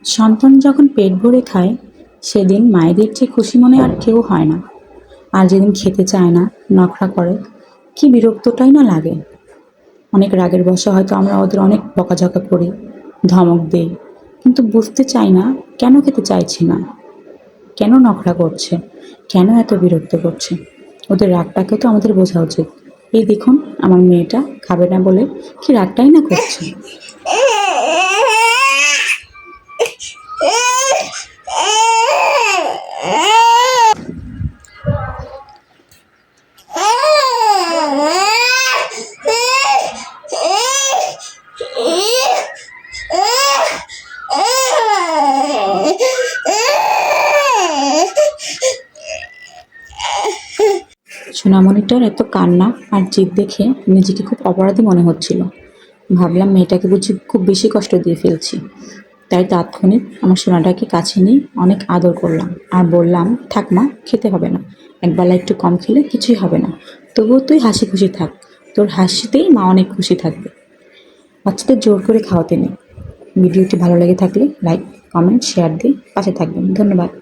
সন্তান যখন পেট ভরে খায় সেদিন মায়েদের চেয়ে খুশি মনে আর কেউ হয় না। আর যেদিন খেতে চায় না, নখরা করে, কি বিরক্তটাই না লাগে। অনেক রাগের বশে হয়তো আমরা ওদের অনেক বকাঝকা করি, ধমক দেই, কিন্তু বুঝতে চাই না কেন খেতে চাইছে না, কেন নখরা করছে, কেন এত বিরক্ত করছে। ওদের রাগটাকে তো আমাদের বোঝা উচিত। এই দেখুন, আমার মেয়েটা খাবে না বলে কি রাগটাই না করছে। সোনামণিটার এত কান্না আর জিদ দেখে নিজেকে খুব অপরাধী মনে হচ্ছিল। ভাবলাম মেয়েটাকে বুঝি খুব বেশি কষ্ট দিয়ে ফেলছি। তাই তাৎক্ষণিক আমার সোনাটাকে কাছে নিয়ে অনেক আদর করলাম আর বললাম, থাক মা, খেতে হবে না, একবেলা একটু কম খেলে কিছুই হবে না, তবুও তুই হাসি খুশি থাক, তোর হাসিতেই মা অনেক খুশি থাকবে। বাচ্চাদের জোর করে খাওয়াতে নেই। ভিডিওটি ভালো লেগে থাকলে লাইক, কমেন্ট, শেয়ার দিয়ে পাশে থাকবেন। ধন্যবাদ।